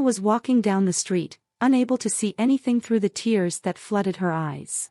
Ella was walking down the street, unable to see anything through the tears that flooded her eyes.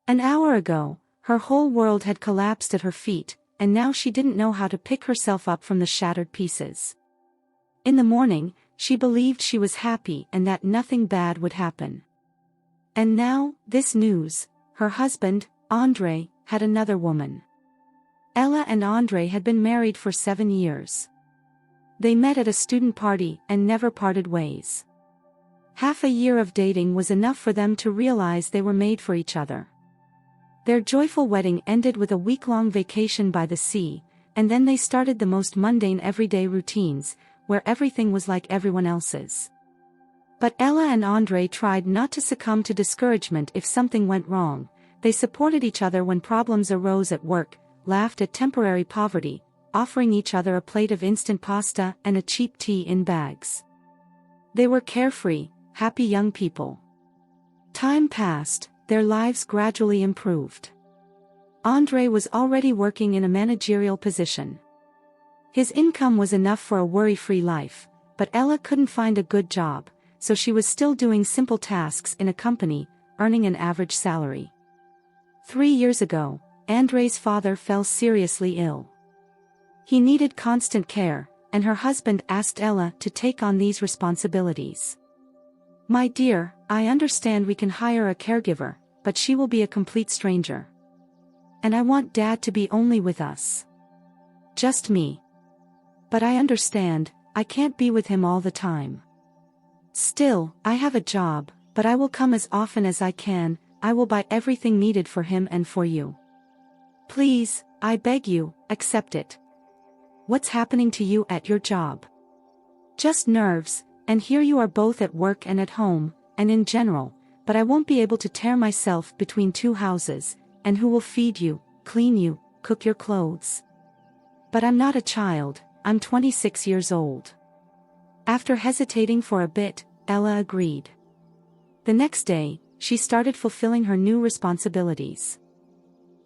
An hour ago, her whole world had collapsed at her feet, and now she didn't know how to pick herself up from the shattered pieces. In the morning, she believed she was happy and that nothing bad would happen. And now, this news: her husband, Andrei, had another woman. Ella and Andrei had been married for 7 years. They met at a student party and never parted ways. Half a year of dating was enough for them to realize they were made for each other. Their joyful wedding ended with a week-long vacation by the sea, and then they started the most mundane everyday routines, where everything was like everyone else's. But Ella and Andrei tried not to succumb to discouragement if something went wrong. They supported each other when problems arose at work, laughed at temporary poverty, offering each other a plate of instant pasta and a cheap tea in bags. They were carefree, happy young people. Time passed, their lives gradually improved. Andrei was already working in a managerial position. His income was enough for a worry-free life, but Ella couldn't find a good job, so she was still doing simple tasks in a company, earning an average salary. 3 years ago, Andrei's father fell seriously ill. He needed constant care, and her husband asked Ella to take on these responsibilities. "My dear, I understand we can hire a caregiver, but she will be a complete stranger. And I want Dad to be only with us. Just me. But I understand, I can't be with him all the time. Still, I have a job, but I will come as often as I can. I will buy everything needed for him and for you. Please, I beg you, accept it. What's happening to you at your job? Just nerves, and here you are both at work and at home, and in general, but I won't be able to tear myself between 2 houses, and who will feed you, clean you, cook your clothes? But I'm not a child, I'm 26 years old." After hesitating for a bit, Ella agreed. The next day, she started fulfilling her new responsibilities.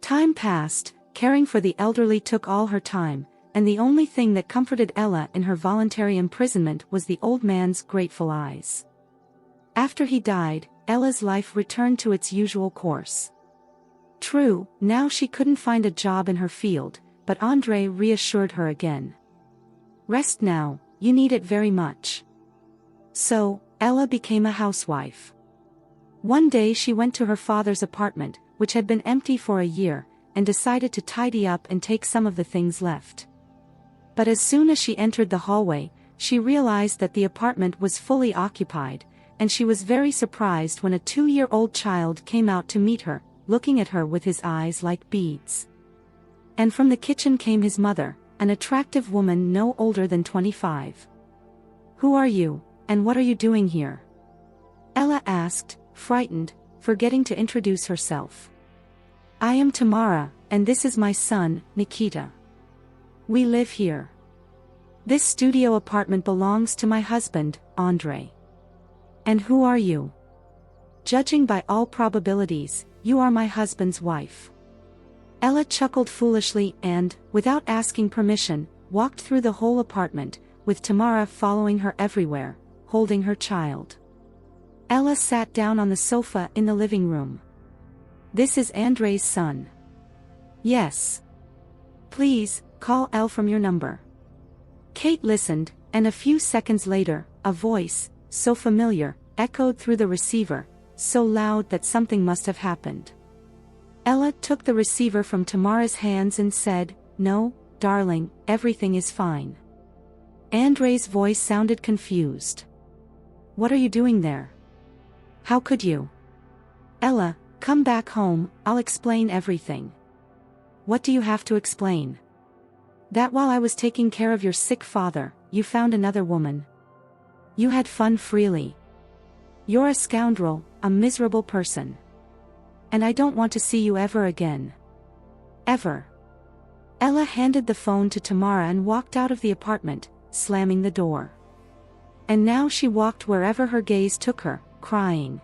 Time passed, caring for the elderly took all her time, and the only thing that comforted Ella in her voluntary imprisonment was the old man's grateful eyes. After he died, Ella's life returned to its usual course. True, now she couldn't find a job in her field, but Andrei reassured her again. "Rest now, you need it very much." So, Ella became a housewife. One day she went to her father's apartment, which had been empty for a year, and decided to tidy up and take some of the things left. But as soon as she entered the hallway, she realized that the apartment was fully occupied, and she was very surprised when a 2-year-old child came out to meet her, looking at her with his eyes like beads. And from the kitchen came his mother, an attractive woman no older than 25. "Who are you, and what are you doing here?" Ella asked, frightened, forgetting to introduce herself. "I am Tamara, and this is my son, Nikita. We live here. This studio apartment belongs to my husband, Andrei. And who are you?" "Judging by all probabilities, you are my husband's wife." Ella chuckled foolishly and, without asking permission, walked through the whole apartment, with Tamara following her everywhere, holding her child. Ella sat down on the sofa in the living room. "This is Andrei's son." "Yes. Please, call Elle from your number." Kate listened, and a few seconds later, a voice, so familiar, echoed through the receiver, so loud that something must have happened. Ella took the receiver from Tamara's hands and said, "No, darling, everything is fine." Andrei's voice sounded confused. "What are you doing there? How could you?" "Ella, come back home, I'll explain everything." "What do you have to explain?" "That while I was taking care of your sick father, you found another woman. You had fun freely. You're a scoundrel, a miserable person. And I don't want to see you ever again. Ever." Ella handed the phone to Tamara and walked out of the apartment, slamming the door. And now she walked wherever her gaze took her, crying.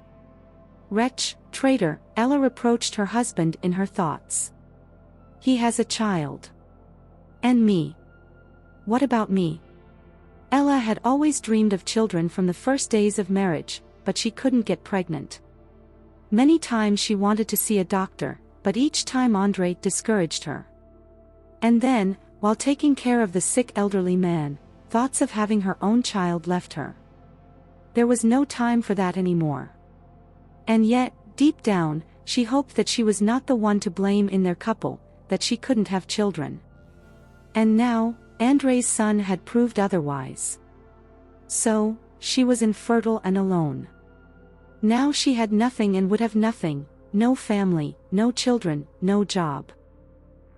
"Wretch, traitor," Ella reproached her husband in her thoughts. "He has a child. And me. What about me? Ella had always dreamed of children from the first days of marriage, but she couldn't get pregnant. Many times she wanted to see a doctor, but each time Andre discouraged her. And then, while taking care of the sick elderly man, thoughts of having her own child left her. There was no time for that anymore. And yet, deep down, she hoped that she was not the one to blame in their couple, that she couldn't have children. And now, Andre's son had proved otherwise. So, she was infertile and alone. Now she had nothing and would have nothing, no family, no children, no job.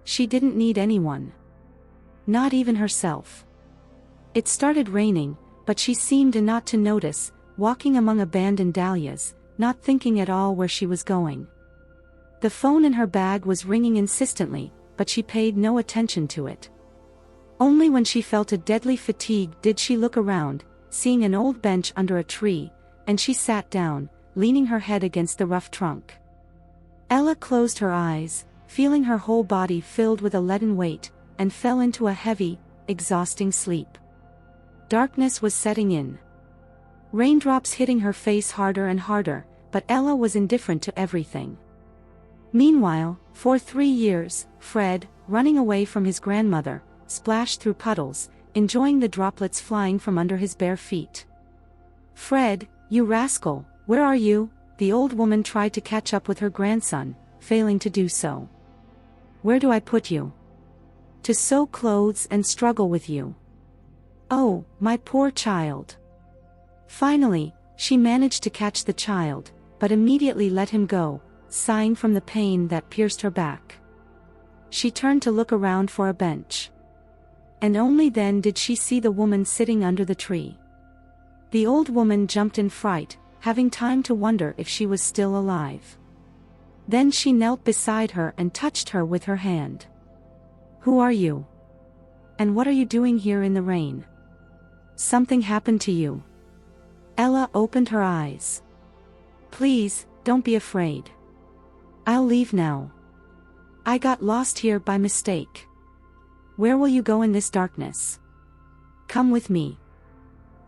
She didn't need anyone. Not even herself. It started raining, but she seemed not to notice, walking among abandoned dahlias, not thinking at all where she was going. The phone in her bag was ringing insistently, but she paid no attention to it. Only when she felt a deadly fatigue did she look around, seeing an old bench under a tree, and she sat down, leaning her head against the rough trunk. Ella closed her eyes, feeling her whole body filled with a leaden weight, and fell into a heavy, exhausting sleep. Darkness was setting in. Raindrops hitting her face harder and harder, but Ella was indifferent to everything. Meanwhile, for 3 years, Fred, running away from his grandmother, splashed through puddles, enjoying the droplets flying from under his bare feet. "Fred, you rascal, where are you?" The old woman tried to catch up with her grandson, failing to do so. "Where do I put you?" "To sew clothes and struggle with you." "Oh, my poor child." Finally, she managed to catch the child, but immediately let him go, sighing from the pain that pierced her back. She turned to look around for a bench. And only then did she see the woman sitting under the tree. The old woman jumped in fright, having time to wonder if she was still alive. Then she knelt beside her and touched her with her hand. "Who are you? And what are you doing here in the rain? Something happened to you?" Ella opened her eyes. "Please, don't be afraid. I'll leave now. I got lost here by mistake." "Where will you go in this darkness?" "Come with me.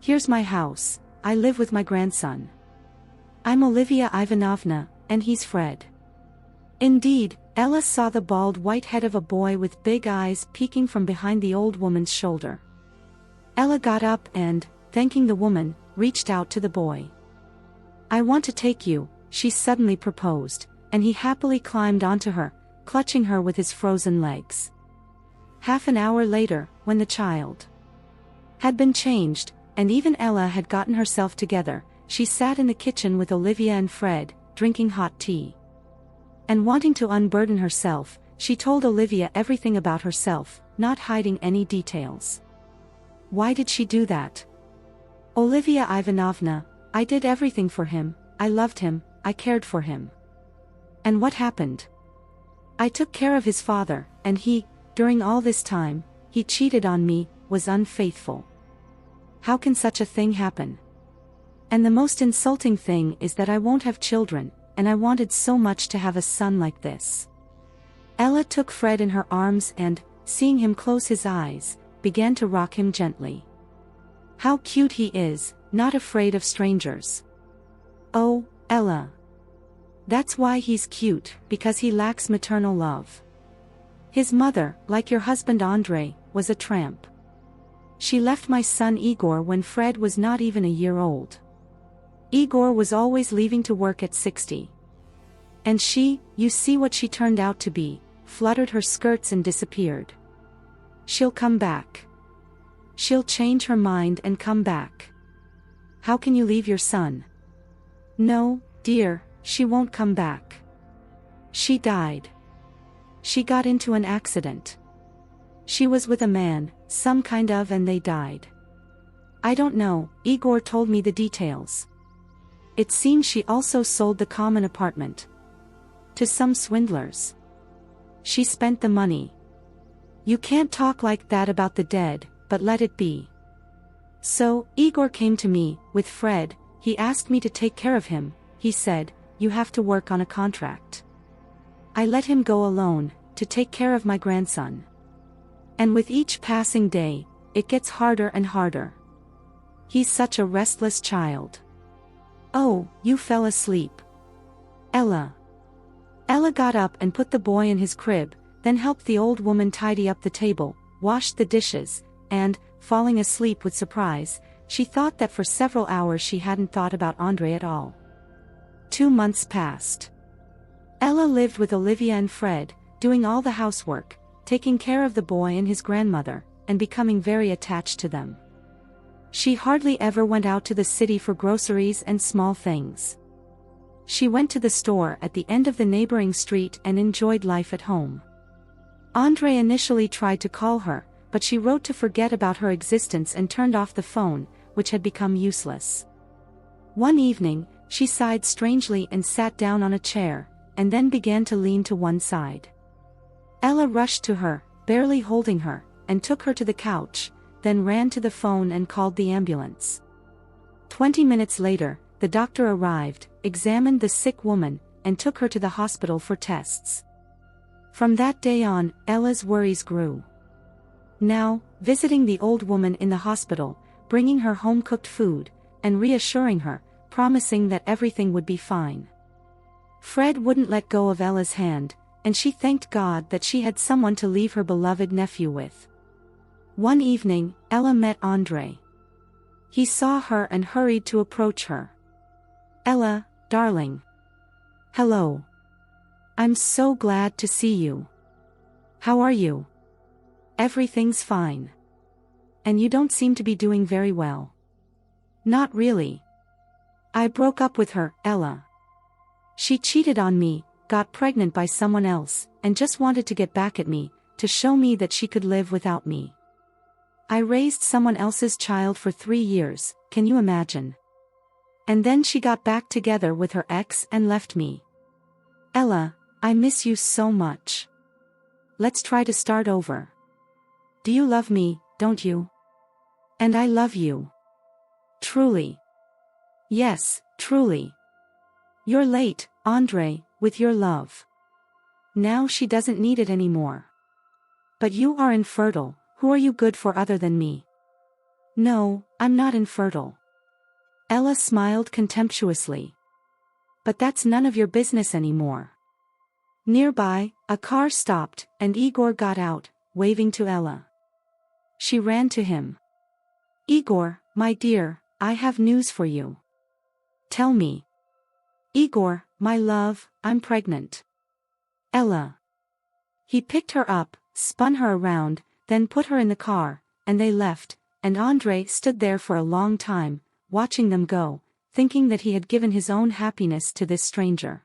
Here's my house, I live with my grandson. I'm Olivia Ivanovna, and he's Fred." Indeed, Ella saw the bald white head of a boy with big eyes peeking from behind the old woman's shoulder. Ella got up and, thanking the woman, reached out to the boy. "I want to take you," she suddenly proposed, and he happily climbed onto her, clutching her with his frozen legs. Half an hour later, when the child had been changed, and even Ella had gotten herself together, she sat in the kitchen with Olivia and Fred, drinking hot tea. And wanting to unburden herself, she told Olivia everything about herself, not hiding any details. Why did she do that? "Olivia Ivanovna, I did everything for him, I loved him, I cared for him. And what happened? I took care of his father, and he, during all this time, he cheated on me, was unfaithful. How can such a thing happen? And the most insulting thing is that I won't have children, and I wanted so much to have a son like this." Ella took Fred in her arms and, seeing him close his eyes, began to rock him gently. "How cute he is, not afraid of strangers." "Oh, Ella. That's why he's cute, because he lacks maternal love. His mother, like your husband Andre, was a tramp. She left my son Igor when Fred was not even a year old. Igor was always leaving to work at 60. And she, you see what she turned out to be, fluttered her skirts and disappeared. She'll come back. She'll change her mind and come back. How can you leave your son?" "No, dear, she won't come back. She died. She got into an accident. She was with a man, some kind of, and they died. I don't know, Igor told me the details. It seems she also sold the common apartment to some swindlers. She spent the money. You can't talk like that about the dead, but let it be. So, Igor came to me, with Fred, he asked me to take care of him, he said, you have to work on a contract. I let him go alone, to take care of my grandson. And with each passing day, it gets harder and harder. He's such a restless child. Oh, you fell asleep. Ella. Ella got up and put the boy in his crib, then helped the old woman tidy up the table, washed the dishes, and, falling asleep with surprise, she thought that for several hours she hadn't thought about Andre at all. 2 months passed. Ella lived with Olivia and Fred, doing all the housework, taking care of the boy and his grandmother, and becoming very attached to them. She hardly ever went out to the city for groceries and small things. She went to the store at the end of the neighboring street and enjoyed life at home. Andre initially tried to call her, but she wrote to forget about her existence and turned off the phone, which had become useless. One evening, she sighed strangely and sat down on a chair, and then began to lean to one side. Ella rushed to her, barely holding her, and took her to the couch, then ran to the phone and called the ambulance. 20 minutes later, the doctor arrived, examined the sick woman, and took her to the hospital for tests. From that day on, Ella's worries grew. Now, visiting the old woman in the hospital, bringing her home-cooked food, and reassuring her, promising that everything would be fine. Fred wouldn't let go of Ella's hand, and she thanked God that she had someone to leave her beloved nephew with. One evening, Ella met Andre. He saw her and hurried to approach her. "Ella, darling. Hello. I'm so glad to see you. How are you? Everything's fine. And you don't seem to be doing very well." "Not really. I broke up with her, Ella. She cheated on me, got pregnant by someone else, and just wanted to get back at me, to show me that she could live without me. I raised someone else's child for 3 years, can you imagine? And then she got back together with her ex and left me. Ella, I miss you so much. Let's try to start over. Do you love me, don't you? And I love you. Truly. Yes, truly. You're late, Andre, with your love. Now she doesn't need it anymore. But you are infertile, who are you good for other than me? No, I'm not infertile." Ella smiled contemptuously. "But that's none of your business anymore." Nearby, a car stopped, and Igor got out, waving to Ella. She ran to him. "Igor, my dear, I have news for you." "Tell me." "Igor, my love, I'm pregnant." "Ella." He picked her up, spun her around, then put her in the car, and they left, and Andre stood there for a long time, watching them go, thinking that he had given his own happiness to this stranger.